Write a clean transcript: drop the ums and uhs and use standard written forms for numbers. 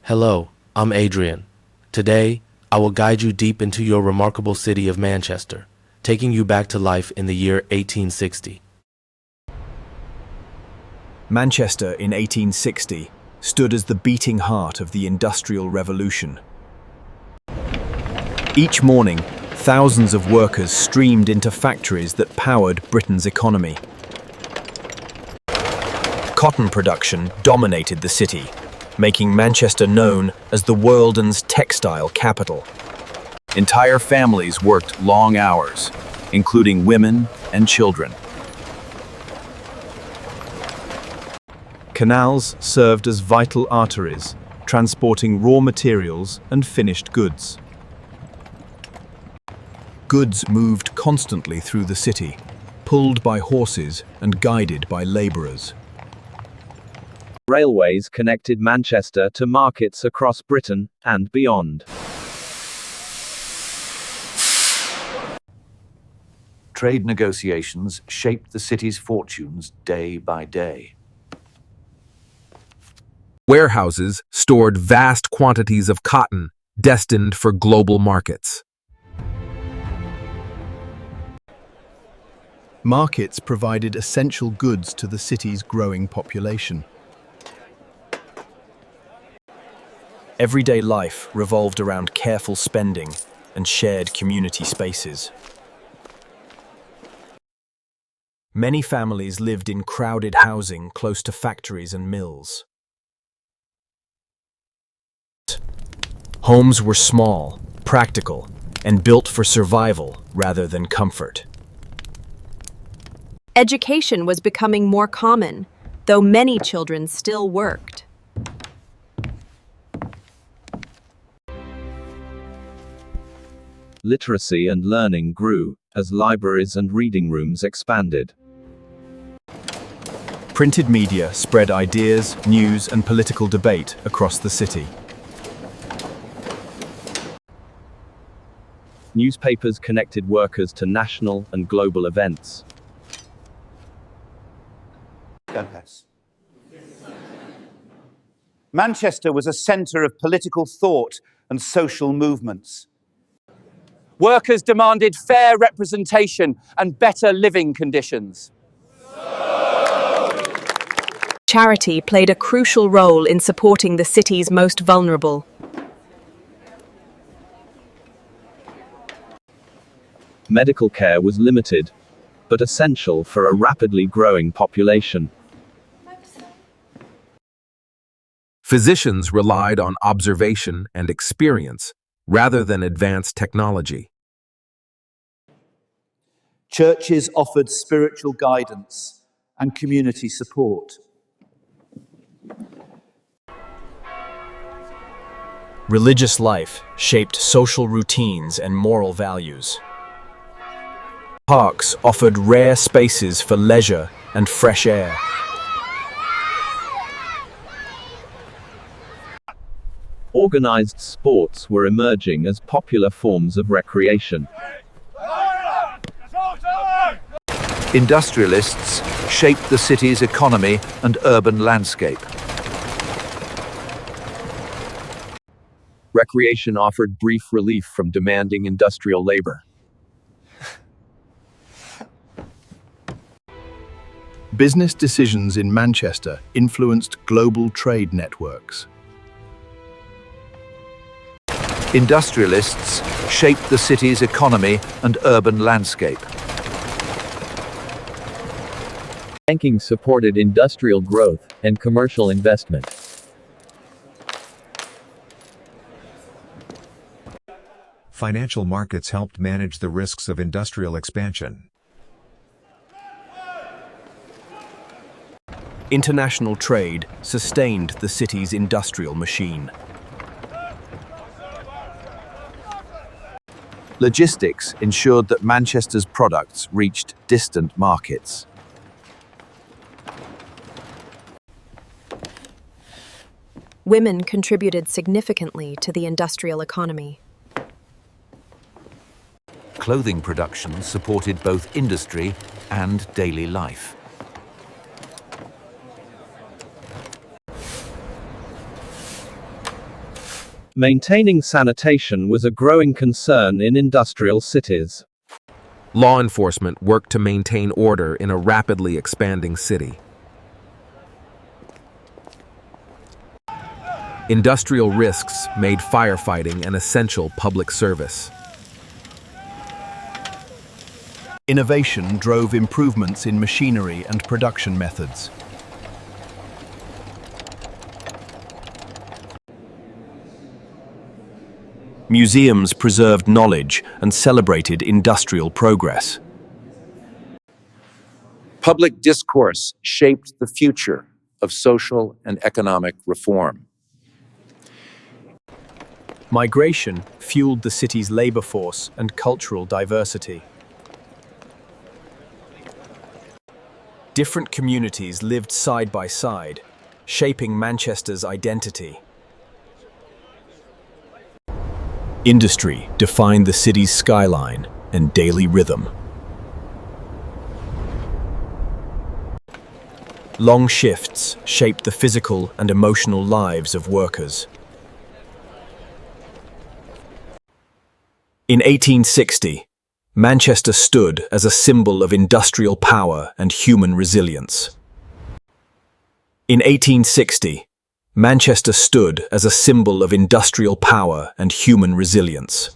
Hello, I'm Adrian. Today, I will guide you deep into your remarkable city of Manchester, taking you back to life in the year 1860. Manchester in 1860 stood as the beating heart of the Industrial Revolution. Each morning, thousands of workers streamed into factories that powered Britain's economy. Cotton production dominated the city, making Manchester known as the world's textile capital. Entire families worked long hours, including women and children. Canals served as vital arteries, transporting raw materials and finished goods. Goods moved constantly through the city, pulled by horses and guided by labourers. Railways connected Manchester to markets across Britain and beyond. Trade negotiations shaped the city's fortunes day by day. Warehouses stored vast quantities of cotton destined for global markets. Markets provided essential goods to the city's growing population. Everyday life revolved around careful spending and shared community spaces. Many families lived in crowded housing close to factories and mills. Homes were small, practical, and built for survival rather than comfort. Education was becoming more common, though many children still worked. Literacy and learning grew as libraries and reading rooms expanded. Printed media spread ideas, news, and political debate across the city. Newspapers connected workers to national and global events. Manchester was a centre of political thought and social movements. Workers demanded fair representation and better living conditions. Charity played a crucial role in supporting the city's most vulnerable. Medical care was limited, but essential for a rapidly growing population. Physicians relied on observation and experience rather than advanced technology. Churches offered spiritual guidance and community support. Religious life shaped social routines and moral values. Parks offered rare spaces for leisure and fresh air. Organized sports were emerging as popular forms of recreation. Industrialists shaped the city's economy and urban landscape. Recreation offered brief relief from demanding industrial labor. Business decisions in Manchester influenced global trade networks. Industrialists shaped the city's economy and urban landscape. Banking supported industrial growth and commercial investment. Financial markets helped manage the risks of industrial expansion. International trade sustained the city's industrial machine. Logistics ensured that Manchester's products reached distant markets. Women contributed significantly to the industrial economy. Clothing production supported both industry and daily life. Maintaining sanitation was a growing concern in industrial cities. Law enforcement worked to maintain order in a rapidly expanding city. Industrial risks made firefighting an essential public service. Innovation drove improvements in machinery and production methods. Museums preserved knowledge and celebrated industrial progress. Public discourse shaped the future of social and economic reform. Migration fueled the city's labor force and cultural diversity. Different communities lived side by side, shaping Manchester's identity. Industry defined the city's skyline and daily rhythm. Long shifts shaped the physical and emotional lives of workers. In 1860, Manchester stood as a symbol of industrial power and human resilience. In 1860, Manchester stood as a symbol of industrial power and human resilience.